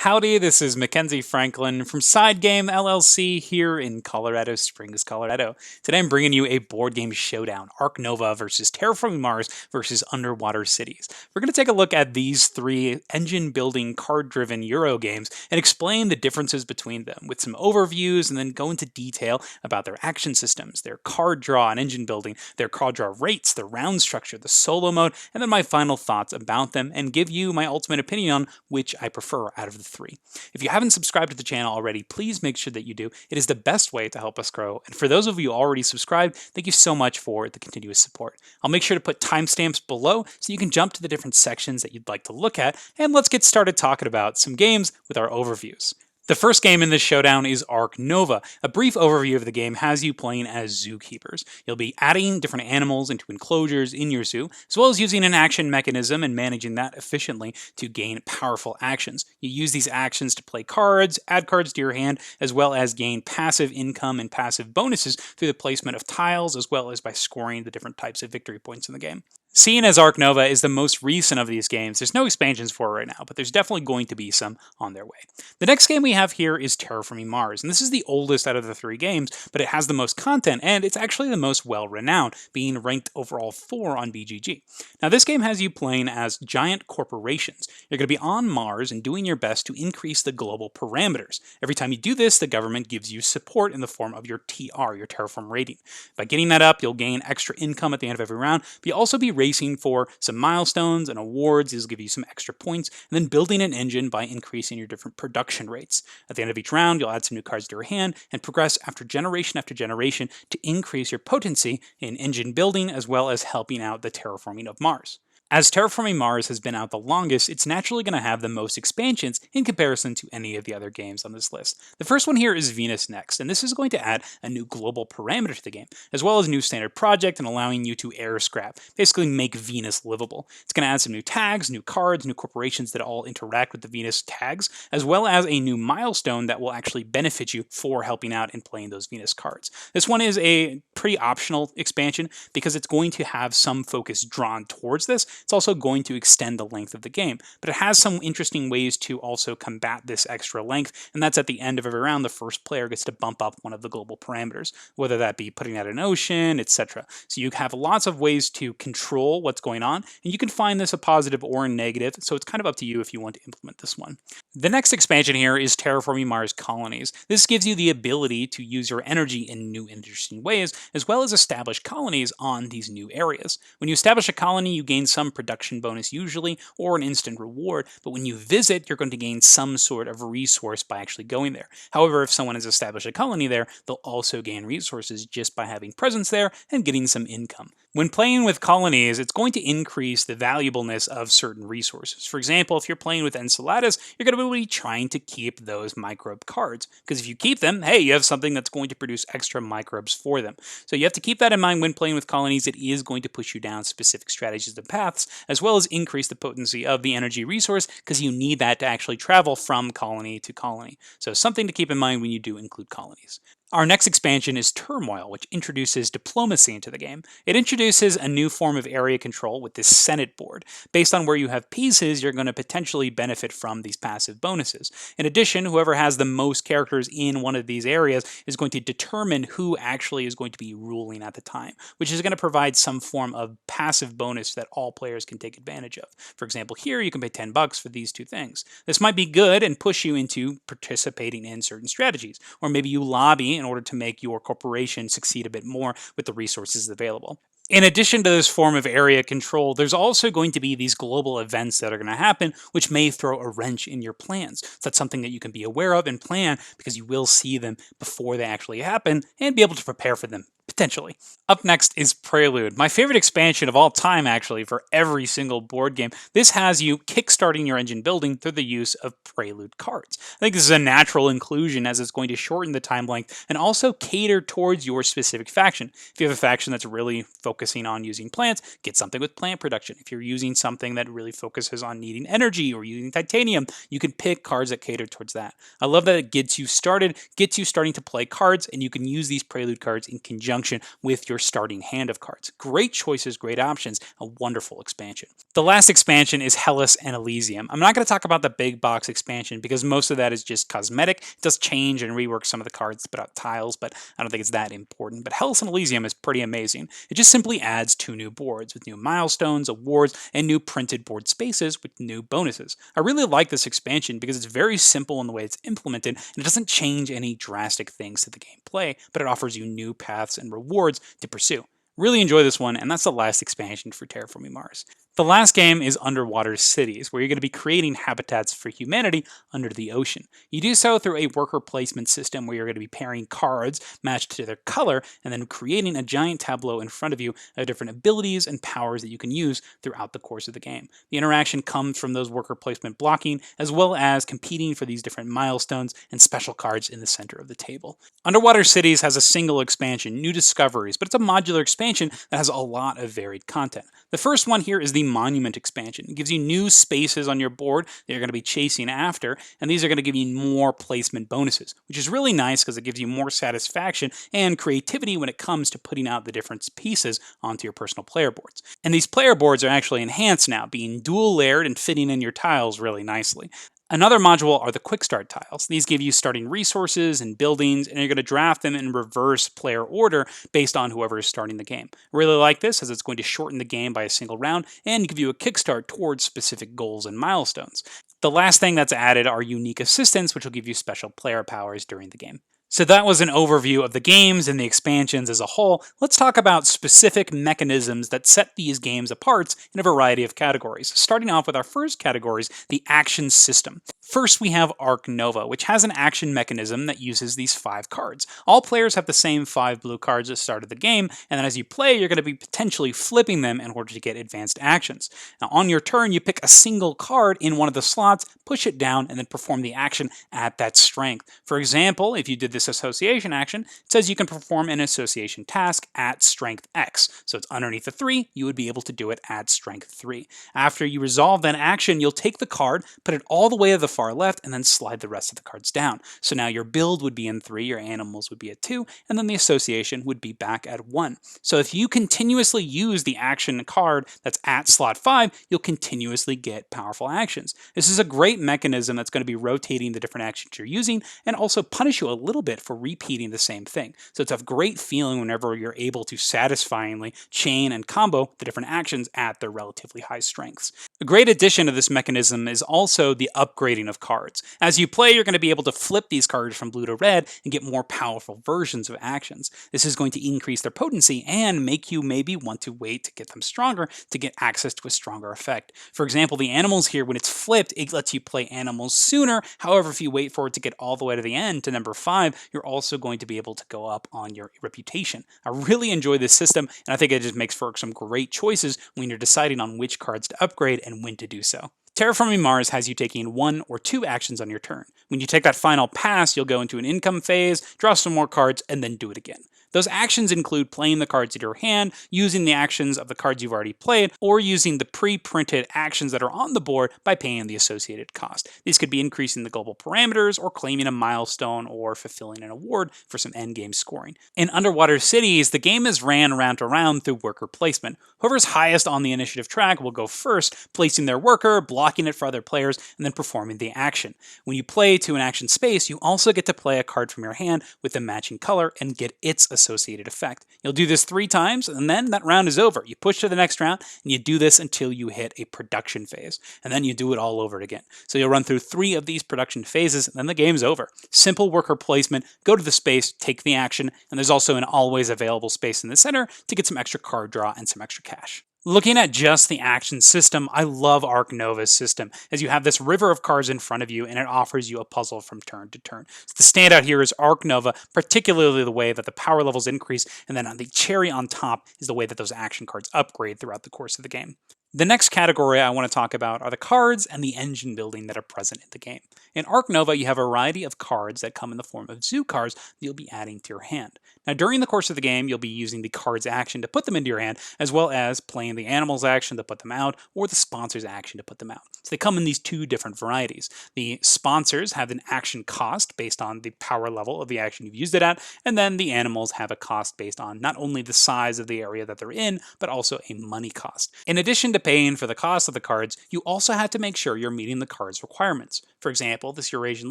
Howdy, this is Mackenzie Franklin from SideGame LLC here in Colorado Springs, Colorado. Today I'm bringing you a board game showdown, Ark Nova versus Terraforming Mars versus Underwater Cities. We're going to take a look at these three engine-building, card-driven Euro games and explain the differences between them with some overviews and then go into detail about their action systems, their card draw and engine building, their card draw rates, the round structure, the solo mode, and then my final thoughts about them and give you my ultimate opinion on which I prefer out of the three. If you haven't subscribed to the channel already, please make sure that you do. It is the best way to help us grow. And for those of you already subscribed, thank you so much for the continuous support. I'll make sure to put timestamps below so you can jump to the different sections that you'd like to look at. And let's get started talking about some games with our overviews. The first game in this showdown is Ark Nova. A brief overview of the game has you playing as zookeepers. You'll be adding different animals into enclosures in your zoo, as well as using an action mechanism and managing that efficiently to gain powerful actions. You use these actions to play cards, add cards to your hand, as well as gain passive income and passive bonuses through the placement of tiles, as well as by scoring the different types of victory points in the game. Seeing as Ark Nova is the most recent of these games, there's no expansions for it right now, but there's definitely going to be some on their way. The next game we have here is Terraforming Mars, and this is the oldest out of the three games, but it has the most content, and it's actually the most well-renowned, being ranked overall 4 on BGG. Now this game has you playing as giant corporations. You're going to be on Mars and doing your best to increase the global parameters. Every time you do this, the government gives you support in the form of your TR, your Terraform rating. By getting that up, you'll gain extra income at the end of every round, but you'll also be racing for some milestones and awards. These will give you some extra points, and then building an engine by increasing your different production rates. At the end of each round, you'll add some new cards to your hand and progress after generation to increase your potency in engine building as well as helping out the terraforming of Mars. As Terraforming Mars has been out the longest, it's naturally going to have the most expansions in comparison to any of the other games on this list. The first one here is Venus Next, and this is going to add a new global parameter to the game, as well as a new standard project and allowing you to air scrap, basically make Venus livable. It's going to add some new tags, new cards, new corporations that all interact with the Venus tags, as well as a new milestone that will actually benefit you for helping out in playing those Venus cards. This one is a pretty optional expansion because it's going to have some focus drawn towards this. It's also going to extend the length of the game, but it has some interesting ways to also combat this extra length, and that's at the end of every round, the first player gets to bump up one of the global parameters, whether that be putting out an ocean, etc. So you have lots of ways to control what's going on, and you can find this a positive or a negative, so it's kind of up to you if you want to implement this one. The next expansion here is Terraforming Mars Colonies. This gives you the ability to use your energy in new interesting ways, as well as establish colonies on these new areas. When you establish a colony, you gain some production bonus usually, or an instant reward, but when you visit, you're going to gain some sort of resource by actually going there. However, if someone has established a colony there, they'll also gain resources just by having presence there and getting some income. When playing with colonies, it's going to increase the valuableness of certain resources. For example, if you're playing with Enceladus, you're going to be trying to keep those microbe cards, because if you keep them, hey, you have something that's going to produce extra microbes for them. So you have to keep that in mind when playing with colonies. It is going to push you down specific strategies and paths, as well as increase the potency of the energy resource, because you need that to actually travel from colony to colony. So something to keep in mind when you do include colonies. Our next expansion is Turmoil, which introduces diplomacy into the game. It introduces a new form of area control with this Senate board. Based on where you have pieces, you're going to potentially benefit from these passive bonuses. In addition, whoever has the most characters in one of these areas is going to determine who actually is going to be ruling at the time, which is going to provide some form of passive bonus that all players can take advantage of. For example, here you can pay $10 for these two things. This might be good and push you into participating in certain strategies, or maybe you lobby in order to make your corporation succeed a bit more with the resources available. In addition to this form of area control, there's also going to be these global events that are going to happen, which may throw a wrench in your plans. So that's something that you can be aware of and plan, because you will see them before they actually happen and be able to prepare for them, potentially. Up next is Prelude, my favorite expansion of all time, actually, for every single board game. This has you kickstarting your engine building through the use of Prelude cards. I think this is a natural inclusion, as it's going to shorten the time length and also cater towards your specific faction. If you have a faction that's really focusing on using plants, get something with plant production. If you're using something that really focuses on needing energy or using titanium, you can pick cards that cater towards that. I love that it gets you started, gets you starting to play cards, and you can use these Prelude cards in conjunction function with your starting hand of cards. Great choices, great options, a wonderful expansion. The last expansion is Hellas and Elysium. I'm not going to talk about the big box expansion because most of that is just cosmetic. It does change and rework some of the cards, put out tiles, but I don't think it's that important. But Hellas and Elysium is pretty amazing. It just simply adds 2 new boards with new milestones, awards, and new printed board spaces with new bonuses. I really like this expansion because it's very simple in the way it's implemented, and it doesn't change any drastic things to the gameplay, but it offers you new paths and rewards to pursue. Really enjoy this one, and that's the last expansion for Terraforming Mars. The last game is Underwater Cities, where you're going to be creating habitats for humanity under the ocean. You do so through a worker placement system where you're going to be pairing cards matched to their color and then creating a giant tableau in front of you of different abilities and powers that you can use throughout the course of the game. The interaction comes from those worker placement blocking, as well as competing for these different milestones and special cards in the center of the table. Underwater Cities has a single expansion, New Discoveries, but it's a modular expansion that has a lot of varied content. The first one here is the Monument expansion. It gives you new spaces on your board that you're going to be chasing after, and these are going to give you more placement bonuses, which is really nice because it gives you more satisfaction and creativity when it comes to putting out the different pieces onto your personal player boards. And these player boards are actually enhanced now, being dual layered and fitting in your tiles really nicely. Another module are the Quick Start tiles. These give you starting resources and buildings, and you're going to draft them in reverse player order based on whoever is starting the game. I really like this as it's going to shorten the game by a single round and give you a kickstart towards specific goals and milestones. The last thing that's added are unique assistants, which will give you special player powers during the game. So that was an overview of the games and the expansions as a whole. Let's talk about specific mechanisms that set these games apart in a variety of categories. Starting off with our first categories, the action system. First, we have Ark Nova, which has an action mechanism that uses these 5 cards. All players have the same 5 blue cards at the start of the game, and then as you play, you're going to be potentially flipping them in order to get advanced actions. Now, on your turn, you pick a single card in one of the slots, push it down, and then perform the action at that strength. For example, if you did this association action, it says you can perform an association task at strength X. So it's underneath the 3, you would be able to do it at strength 3. After you resolve that action, you'll take the card, put it all the way to the far left, and then slide the rest of the cards down. So now your build would be in 3, your animals would be at 2, and then the association would be back at 1. So if you continuously use the action card that's at slot 5, you'll continuously get powerful actions. This is a great mechanism that's going to be rotating the different actions you're using and also punish you a little bit for repeating the same thing. So it's a great feeling whenever you're able to satisfyingly chain and combo the different actions at their relatively high strengths. A great addition to this mechanism is also the upgrading of cards. As you play, you're going to be able to flip these cards from blue to red and get more powerful versions of actions. This is going to increase their potency and make you maybe want to wait to get them stronger to get access to a stronger effect. For example, the animals here, when it's flipped, it lets you play animals sooner. However, if you wait for it to get all the way to the end to number 5, you're also going to be able to go up on your reputation. I really enjoy this system, and I think it just makes for some great choices when you're deciding on which cards to upgrade and when to do so. Terraforming Mars has you taking 1 or 2 actions on your turn. When you take that final pass, you'll go into an income phase, draw some more cards, and then do it again. Those actions include playing the cards in your hand, using the actions of the cards you've already played, or using the pre-printed actions that are on the board by paying the associated cost. These could be increasing the global parameters, or claiming a milestone, or fulfilling an award for some endgame scoring. In Underwater Cities, the game is ran round to round through worker placement. Whoever's highest on the initiative track will go first, placing their worker, blocking it for other players, and then performing the action. When you play to an action space, you also get to play a card from your hand with a matching color and get its associated effect. You'll do this 3 times, and then that round is over. You push to the next round, and you do this until you hit a production phase, and then you do it all over again. So you'll run through 3 of these production phases, and then the game's over. Simple worker placement, go to the space, take the action, and there's also an always available space in the center to get some extra card draw and some extra cash. Looking at just the action system, I love Ark Nova's system, as you have this river of cards in front of you and it offers you a puzzle from turn to turn. So the standout here is Ark Nova, particularly the way that the power levels increase, and then the cherry on top is the way that those action cards upgrade throughout the course of the game. The next category I want to talk about are the cards and the engine building that are present in the game. In Ark Nova, you have a variety of cards that come in the form of zoo cards that you'll be adding to your hand. Now, during the course of the game, you'll be using the card's action to put them into your hand, as well as playing the animal's action to put them out, or the sponsor's action to put them out. So they come in these two different varieties. The sponsors have an action cost based on the power level of the action you've used it at, and then the animals have a cost based on not only the size of the area that they're in, but also a money cost. In addition to paying for the cost of the cards, you also have to make sure you're meeting the card's requirements. For example, this Eurasian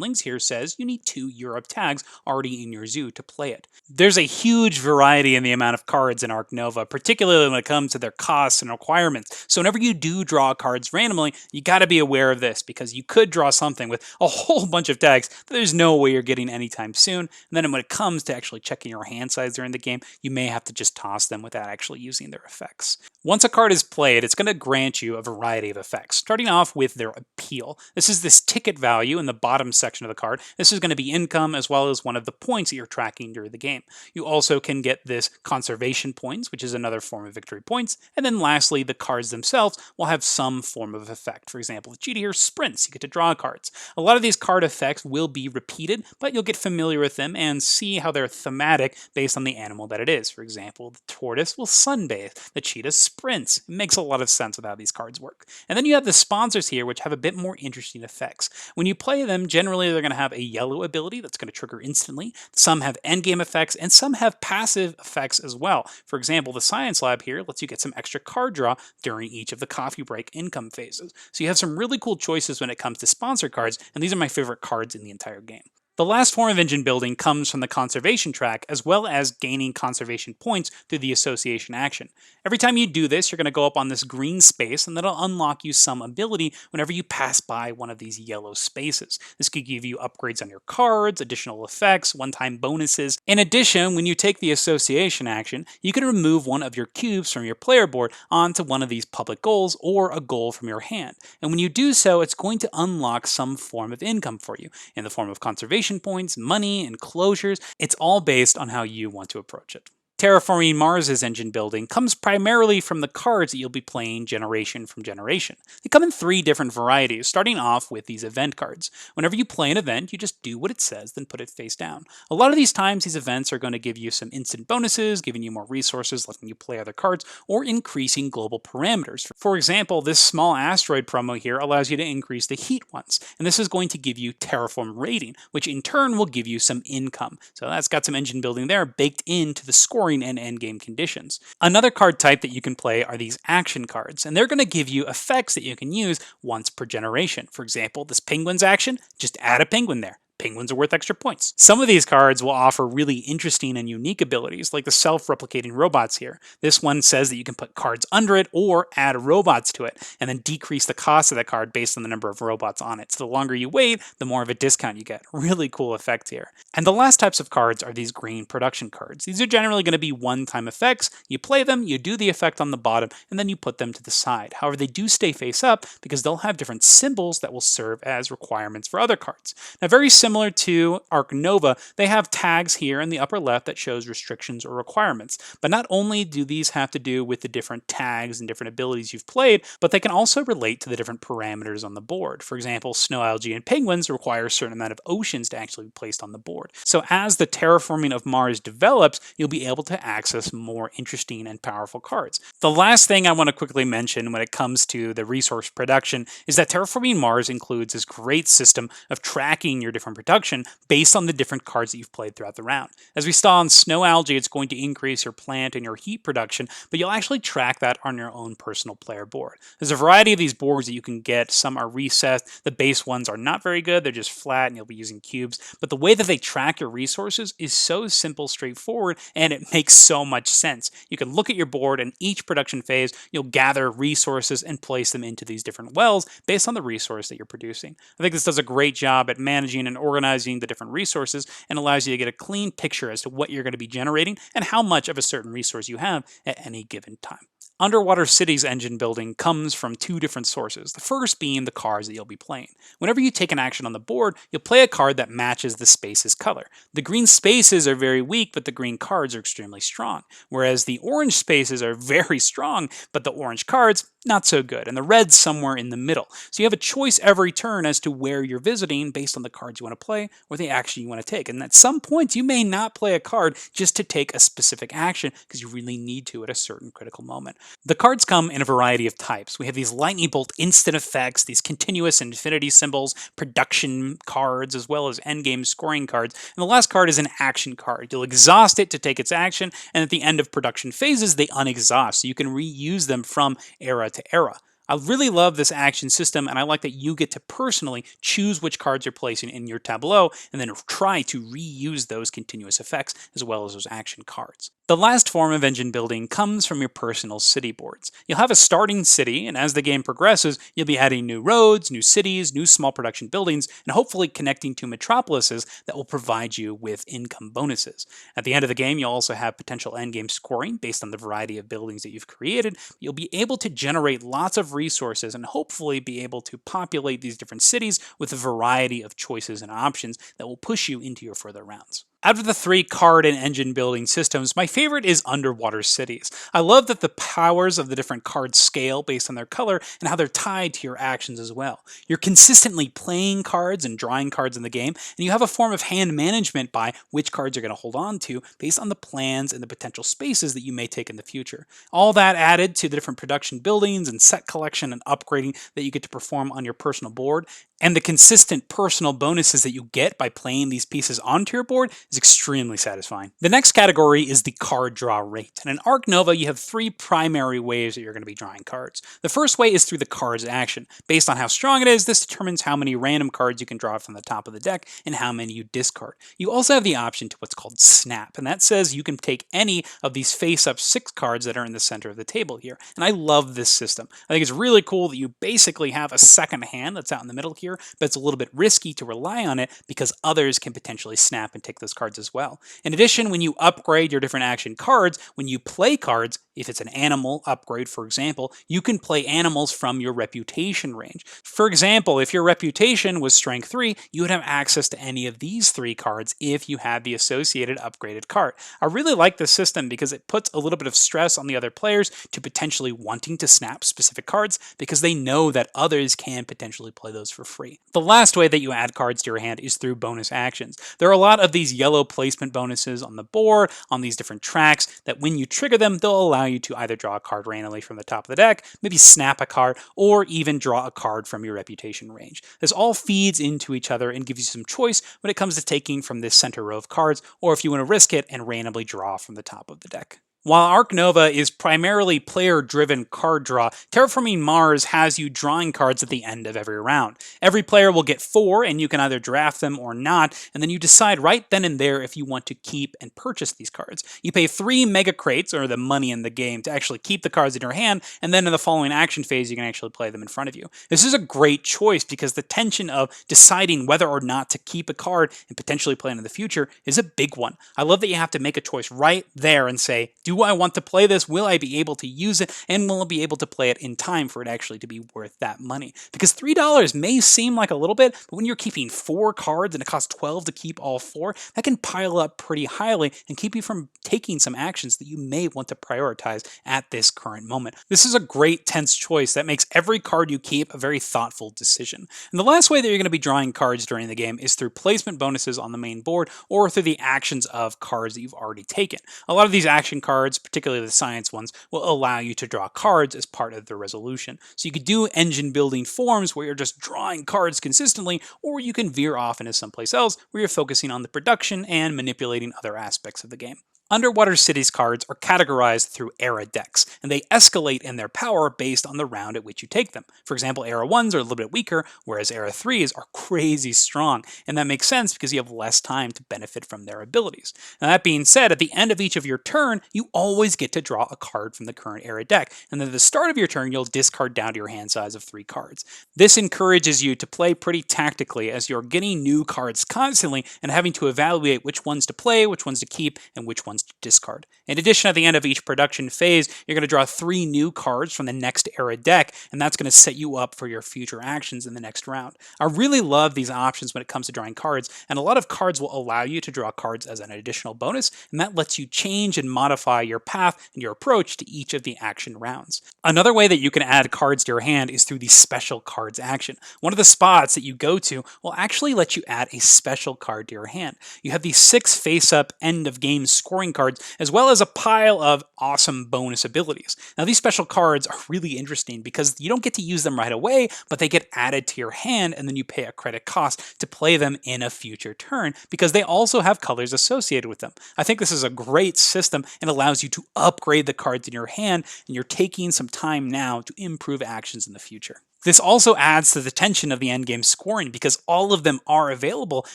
Lynx here says you need 2 Europe tags already in your zoo to play it. There's a huge variety in the amount of cards in Ark Nova, particularly when it comes to their costs and requirements. So whenever you do draw cards randomly, you got to be aware of this, because you could draw something with a whole bunch of tags that there's no way you're getting anytime soon. And then when it comes to actually checking your hand size during the game, you may have to just toss them without actually using their effects. Once a card is played, it's going to grant you a variety of effects, starting off with their appeal. This is this ticket value in the bottom section of the card. This is going to be income, as well as one of the points that you're tracking during the game. You also can get this conservation points, which is another form of victory points. And then lastly, the cards themselves will have some form of effect. For example, the cheetah here sprints, you get to draw cards. A lot of these card effects will be repeated, but you'll get familiar with them and see how they're thematic based on the animal that it is. For example, the tortoise will sunbathe, the cheetah sprints. It makes a lot of sense with how these cards work. And then you have the sponsors here, which have a bit more interesting effects. When you play them, generally they're going to have a yellow ability that's going to trigger instantly. Some have endgame effects, and some have passive effects as well. For example, the Science Lab here lets you get some extra card draw during each of the coffee break income phases. So you have some really cool choices when it comes to sponsor cards, and these are my favorite cards in the entire game. The last form of engine building comes from the conservation track, as well as gaining conservation points through the association action. Every time you do this, you're going to go up on this green space, and that'll unlock you some ability whenever you pass by one of these yellow spaces. This could give you upgrades on your cards, additional effects, one-time bonuses. In addition, when you take the association action, you can remove one of your cubes from your player board onto one of these public goals or a goal from your hand. And when you do so, it's going to unlock some form of income for you in the form of conservation points, money, enclosures. It's all based on how you want to approach it. Terraforming Mars' engine building comes primarily from the cards that you'll be playing generation from generation. They come in 3 different varieties, starting off with these event cards. Whenever you play an event, you just do what it says, then put it face down. A lot of these times, these events are going to give you some instant bonuses, giving you more resources, letting you play other cards, or increasing global parameters. For example, this small asteroid promo here allows you to increase the heat once, and this is going to give you terraform rating, which in turn will give you some income. So that's got some engine building there baked into the scoring and endgame conditions. Another card type that you can play are these action cards, and they're going to give you effects that you can use once per generation. For example, this penguin's action, just add a penguin there. Penguins are worth extra points. Some of these cards will offer really interesting and unique abilities, like the self-replicating robots here. This one says that you can put cards under it or add robots to it, and then decrease the cost of that card based on the number of robots on it. So the longer you wait, the more of a discount you get. Really cool effect here. And the last types of cards are these green production cards. These are generally going to be one-time effects. You play them, you do the effect on the bottom, and then you put them to the side. However, they do stay face up because they'll have different symbols that will serve as requirements for other cards. Now, very similar to Ark Nova, they have tags here in the upper left that shows restrictions or requirements. But not only do these have to do with the different tags and different abilities you've played, but they can also relate to the different parameters on the board. For example, snow algae and penguins require a certain amount of oceans to actually be placed on the board. So as the terraforming of Mars develops, you'll be able to access more interesting and powerful cards. The last thing I want to quickly mention when it comes to the resource production is that Terraforming Mars includes this great system of tracking your different production based on the different cards that you've played throughout the round. As we saw in snow algae, it's going to increase your plant and your heat production, but you'll actually track that on your own personal player board. There's a variety of these boards that you can get. Some are recessed. The base ones are not very good. They're just flat and you'll be using cubes. But the way that they track your resources is so simple, straightforward, and it makes so much sense. You can look at your board and each production phase, you'll gather resources and place them into these different wells based on the resource that you're producing. I think this does a great job at managing and organizing the different resources and allows you to get a clean picture as to what you're going to be generating and how much of a certain resource you have at any given time. Underwater Cities engine building comes from two different sources, the first being the cards that you'll be playing. Whenever you take an action on the board, you'll play a card that matches the space's color. The green spaces are very weak, but the green cards are extremely strong, whereas the orange spaces are very strong, but the orange cards, not so good, and the red's somewhere in the middle. So you have a choice every turn as to where you're visiting based on the cards you want to play or the action you want to take. And at some points, you may not play a card just to take a specific action because you really need to at a certain critical moment. The cards come in a variety of types. We have these lightning bolt instant effects, these continuous infinity symbols, production cards, as well as endgame scoring cards. And the last card is an action card. You'll exhaust it to take its action, and at the end of production phases, they unexhaust, so you can reuse them from era to era. I really love this action system, and I like that you get to personally choose which cards you're placing in your tableau and then try to reuse those continuous effects as well as those action cards. The last form of engine building comes from your personal city boards. You'll have a starting city, and as the game progresses, you'll be adding new roads, new cities, new small production buildings, and hopefully connecting to metropolises that will provide you with income bonuses. At the end of the game, you'll also have potential endgame scoring based on the variety of buildings that you've created. You'll be able to generate lots of resources and hopefully be able to populate these different cities with a variety of choices and options that will push you into your further rounds. Out of the three card and engine building systems, my favorite is Underwater Cities. I love that the powers of the different cards scale based on their color and how they're tied to your actions as well. You're consistently playing cards and drawing cards in the game, and you have a form of hand management by which cards you're going to hold on to based on the plans and the potential spaces that you may take in the future. All that added to the different production buildings and set collection and upgrading that you get to perform on your personal board, and the consistent personal bonuses that you get by playing these pieces onto your board is extremely satisfying. The next category is the card draw rate. And in Ark Nova, you have three primary ways that you're going to be drawing cards. The first way is through the card's action. Based on how strong it is, this determines how many random cards you can draw from the top of the deck and how many you discard. You also have the option to what's called snap, and that says you can take any of these face-up 6 cards that are in the center of the table here. And I love this system. I think it's really cool that you basically have a second hand that's out in the middle here, but it's a little bit risky to rely on it because others can potentially snap and take those cards as well. In addition, when you upgrade your different action cards, when you play cards, if it's an animal upgrade, for example, you can play animals from your reputation range. For example, if your reputation was strength 3, you would have access to any of these 3 cards if you had the associated upgraded card. I really like this system because it puts a little bit of stress on the other players to potentially wanting to snap specific cards because they know that others can potentially play those for free. The last way that you add cards to your hand is through bonus actions. There are a lot of these yellow placement bonuses on the board, on these different tracks, that when you trigger them, they'll allow you to either draw a card randomly from the top of the deck, maybe snap a card, or even draw a card from your reputation range. This all feeds into each other and gives you some choice when it comes to taking from this center row of cards, or if you want to risk it and randomly draw from the top of the deck. While Ark Nova is primarily player-driven card draw, Terraforming Mars has you drawing cards at the end of every round. Every player will get 4, and you can either draft them or not, and then you decide right then and there if you want to keep and purchase these cards. You pay 3 mega crates, or the money in the game, to actually keep the cards in your hand, and then in the following action phase, you can actually play them in front of you. This is a great choice because the tension of deciding whether or not to keep a card and potentially play it in the future is a big one. I love that you have to make a choice right there and say, do I want to play this? Will I be able to use it? And will I be able to play it in time for it actually to be worth that money? Because $3 may seem like a little bit, but when you're keeping 4 cards and it costs 12 to keep all 4, that can pile up pretty highly and keep you from taking some actions that you may want to prioritize at this current moment. This is a great tense choice that makes every card you keep a very thoughtful decision. And the last way that you're going to be drawing cards during the game is through placement bonuses on the main board or through the actions of cards that you've already taken. A lot of these action cards, particularly the science ones, will allow you to draw cards as part of the resolution. So you could do engine building forms where you're just drawing cards consistently, or you can veer off into someplace else where you're focusing on the production and manipulating other aspects of the game. Underwater Cities cards are categorized through era decks, and they escalate in their power based on the round at which you take them. For example, era 1s are a little bit weaker, whereas era 3s are crazy strong, and that makes sense because you have less time to benefit from their abilities. Now that being said, at the end of each of your turn, you always get to draw a card from the current era deck, and then at the start of your turn, you'll discard down to your hand size of 3 cards. This encourages you to play pretty tactically as you're getting new cards constantly and having to evaluate which ones to play, which ones to keep, and which ones ones to discard. In addition, at the end of each production phase, you're going to draw 3 new cards from the next era deck, and that's going to set you up for your future actions in the next round. I really love these options when it comes to drawing cards, and a lot of cards will allow you to draw cards as an additional bonus, and that lets you change and modify your path and your approach to each of the action rounds. Another way that you can add cards to your hand is through the special cards action. One of the spots that you go to will actually let you add a special card to your hand. You have these 6 face-up end-of-game scoring cards, as well as a pile of awesome bonus abilities. Now, these special cards are really interesting because you don't get to use them right away, but they get added to your hand, and then you pay a credit cost to play them in a future turn because they also have colors associated with them. I think this is a great system and allows you to upgrade the cards in your hand, and you're taking some time now to improve actions in the future. This also adds to the tension of the endgame scoring because all of them are available,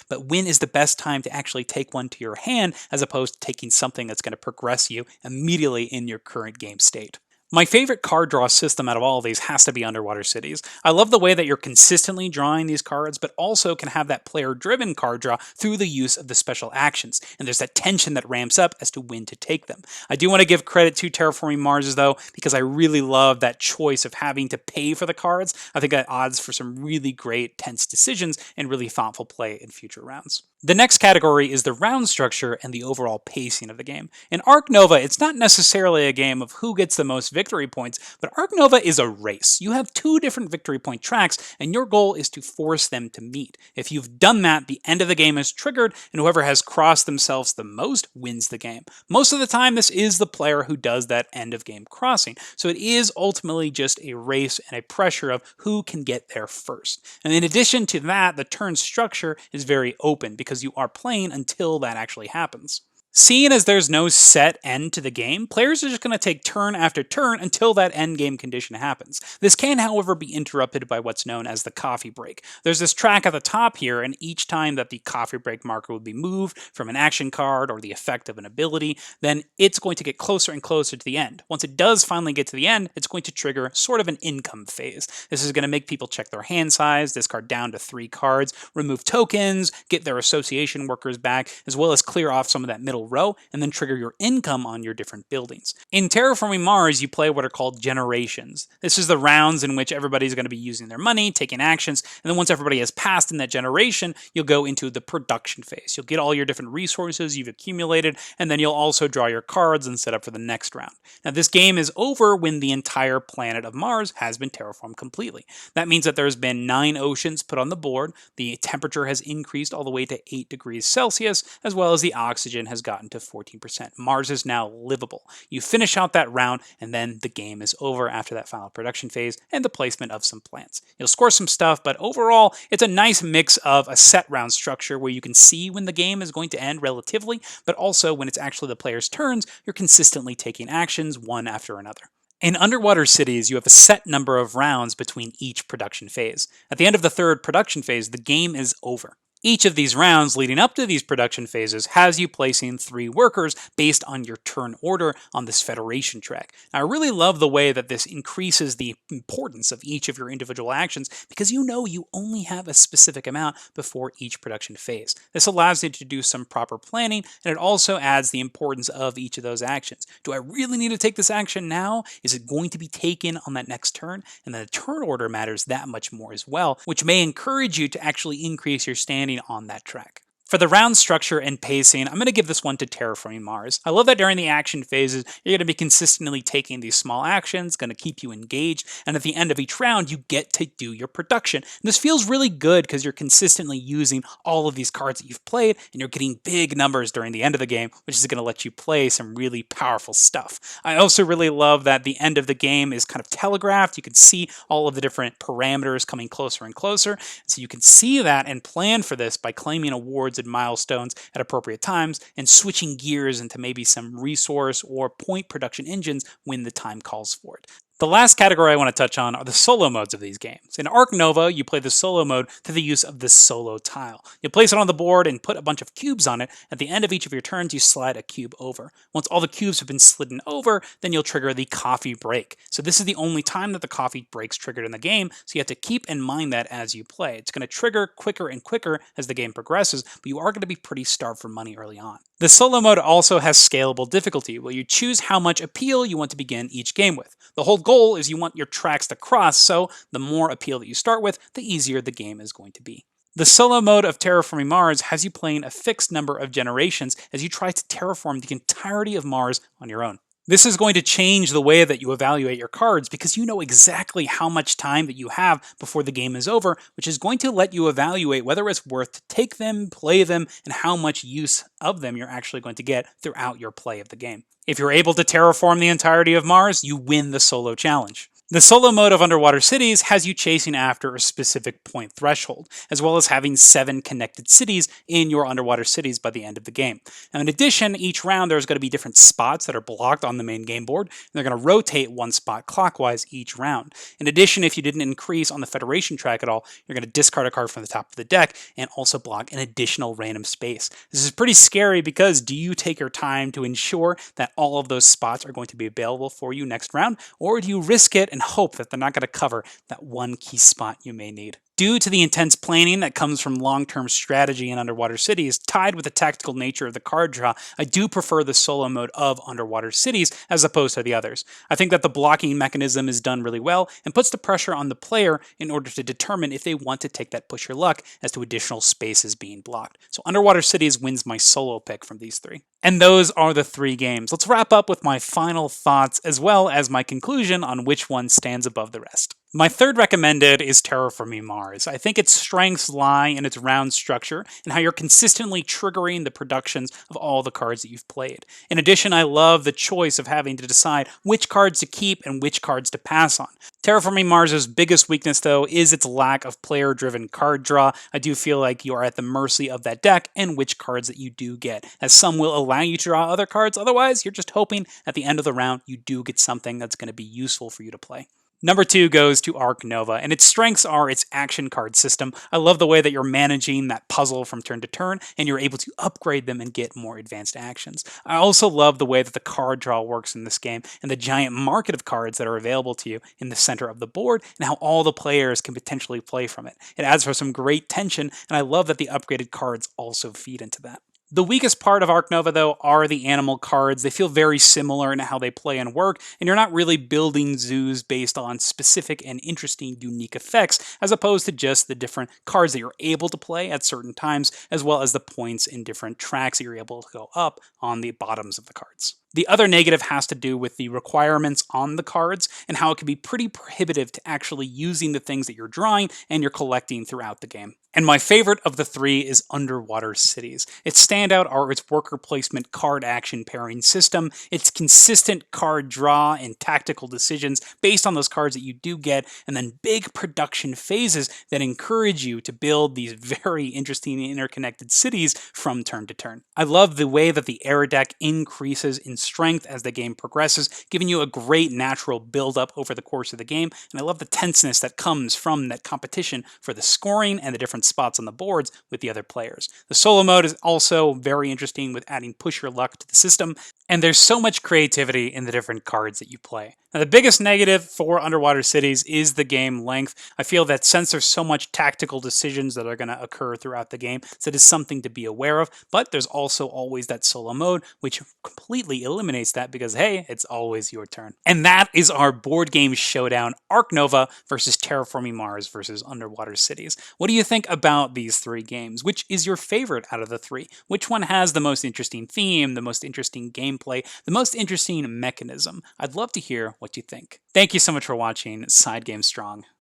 but when is the best time to actually take one to your hand as opposed to taking something that's going to progress you immediately in your current game state. My favorite card draw system out of all of these has to be Underwater Cities. I love the way that you're consistently drawing these cards, but also can have that player-driven card draw through the use of the special actions, and there's that tension that ramps up as to when to take them. I do want to give credit to Terraforming Mars, though, because I really love that choice of having to pay for the cards. I think that odds for some really great tense decisions and really thoughtful play in future rounds. The next category is the round structure and the overall pacing of the game. In Ark Nova, it's not necessarily a game of who gets the most victory points, but Ark Nova is a race. You have 2 different victory point tracks, and your goal is to force them to meet. If you've done that, the end of the game is triggered, and whoever has crossed themselves the most wins the game. Most of the time, this is the player who does that end of game crossing, so it is ultimately just a race and a pressure of who can get there first. And in addition to that, the turn structure is very open because you are playing until that actually happens. Seeing as there's no set end to the game, players are just going to take turn after turn until that end game condition happens. This can, however, be interrupted by what's known as the coffee break. There's this track at the top here, and each time that the coffee break marker would be moved from an action card or the effect of an ability, then it's going to get closer and closer to the end. Once it does finally get to the end, it's going to trigger sort of an income phase. This is going to make people check their hand size, discard down to 3 cards, remove tokens, get their association workers back, as well as clear off some of that middle row, and then trigger your income on your different buildings. In Terraforming Mars, you play what are called generations. This is the rounds in which everybody's going to be using their money, taking actions, and then once everybody has passed in that generation, you'll go into the production phase. You'll get all your different resources you've accumulated, and then you'll also draw your cards and set up for the next round. Now, this game is over when the entire planet of Mars has been terraformed completely. That means that there's been 9 oceans put on the board, the temperature has increased all the way to 8 degrees Celsius, as well as the oxygen has gotten to 14%. Mars is now livable. You finish out that round, and then the game is over after that final production phase and the placement of some plants. You'll score some stuff, but overall, it's a nice mix of a set round structure where you can see when the game is going to end relatively, but also when it's actually the player's turns, you're consistently taking actions one after another. In Underwater Cities, you have a set number of rounds between each production phase. At the end of the 3rd production phase, the game is over. Each of these rounds leading up to these production phases has you placing 3 workers based on your turn order on this Federation track. Now, I really love the way that this increases the importance of each of your individual actions because you know you only have a specific amount before each production phase. This allows you to do some proper planning, and it also adds the importance of each of those actions. Do I really need to take this action now? Is it going to be taken on that next turn? And then the turn order matters that much more as well, which may encourage you to actually increase your standing on that track. For the round structure and pacing, I'm going to give this one to Terraforming Mars. I love that during the action phases, you're going to be consistently taking these small actions, going to keep you engaged, and at the end of each round, you get to do your production. And this feels really good because you're consistently using all of these cards that you've played, and you're getting big numbers during the end of the game, which is going to let you play some really powerful stuff. I also really love that the end of the game is kind of telegraphed. You can see all of the different parameters coming closer and closer, so you can see that and plan for this by claiming awards and milestones at appropriate times and switching gears into maybe some resource or point production engines when the time calls for it. The last category I want to touch on are the solo modes of these games. In Ark Nova, you play the solo mode through the use of the solo tile. You place it on the board and put a bunch of cubes on it. At the end of each of your turns, you slide a cube over. Once all the cubes have been slidden over, then you'll trigger the coffee break. So this is the only time that the coffee break's triggered in the game, so you have to keep in mind that as you play. It's going to trigger quicker and quicker as the game progresses, but you are going to be pretty starved for money early on. The solo mode also has scalable difficulty, where you choose how much appeal you want to begin each game with. The whole goal is you want your tracks to cross, so the more appeal that you start with, the easier the game is going to be. The solo mode of Terraforming Mars has you playing a fixed number of generations as you try to terraform the entirety of Mars on your own. This is going to change the way that you evaluate your cards because you know exactly how much time that you have before the game is over, which is going to let you evaluate whether it's worth to take them, play them, and how much use of them you're actually going to get throughout your play of the game. If you're able to terraform the entirety of Mars, you win the solo challenge. The solo mode of Underwater Cities has you chasing after a specific point threshold, as well as having 7 connected cities in your underwater cities by the end of the game. Now, in addition, each round there's going to be different spots that are blocked on the main game board, and they're going to rotate one spot clockwise each round. In addition, if you didn't increase on the Federation track at all, you're going to discard a card from the top of the deck and also block an additional random space. This is pretty scary because do you take your time to ensure that all of those spots are going to be available for you next round, or do you risk it and hope that they're not going to cover that one key spot you may need? Due to the intense planning that comes from long-term strategy in Underwater Cities, tied with the tactical nature of the card draw, I do prefer the solo mode of Underwater Cities as opposed to the others. I think that the blocking mechanism is done really well and puts the pressure on the player in order to determine if they want to take that push your luck as to additional spaces being blocked. So Underwater Cities wins my solo pick from these 3. And those are the 3 games. Let's wrap up with my final thoughts as well as my conclusion on which one stands above the rest. My third recommended is Terraforming Mars. I think its strengths lie in its round structure and how you're consistently triggering the productions of all the cards that you've played. In addition, I love the choice of having to decide which cards to keep and which cards to pass on. Terraforming Mars' biggest weakness, though, is its lack of player-driven card draw. I do feel like you are at the mercy of that deck and which cards that you do get, as some will allow you to draw other cards, otherwise you're just hoping at the end of the round you do get something that's going to be useful for you to play. Number 2 goes to Ark Nova, and its strengths are its action card system. I love the way that you're managing that puzzle from turn to turn, and you're able to upgrade them and get more advanced actions. I also love the way that the card draw works in this game, and the giant market of cards that are available to you in the center of the board, and how all the players can potentially play from it. It adds for some great tension, and I love that the upgraded cards also feed into that. The weakest part of Ark Nova, though, are the animal cards. They feel very similar in how they play and work, and you're not really building zoos based on specific and interesting unique effects, as opposed to just the different cards that you're able to play at certain times, as well as the points in different tracks that you're able to go up on the bottoms of the cards. The other negative has to do with the requirements on the cards and how it can be pretty prohibitive to actually using the things that you're drawing and you're collecting throughout the game. And my favorite of the 3 is Underwater Cities. Its standout are its worker placement card action pairing system, its consistent card draw and tactical decisions based on those cards that you do get, and then big production phases that encourage you to build these very interesting interconnected cities from turn to turn. I love the way that the error deck increases in strength as the game progresses, giving you a great natural build-up over the course of the game, and I love the tenseness that comes from that competition for the scoring and the different spots on the boards with the other players. The solo mode is also very interesting with adding push your luck to the system, and there's so much creativity in the different cards that you play. Now, the biggest negative for Underwater Cities is the game length. I feel that since there's so much tactical decisions that are going to occur throughout the game, that is something to be aware of, but there's also always that solo mode, which completely eliminates that because, hey, it's always your turn. And that is our board game showdown, Ark Nova versus Terraforming Mars versus Underwater Cities. What do you think about these 3 games? Which is your favorite out of the 3? Which one has the most interesting theme, the most interesting gameplay, the most interesting mechanism? I'd love to hear what you think. Thank you so much for watching SideGame Strong.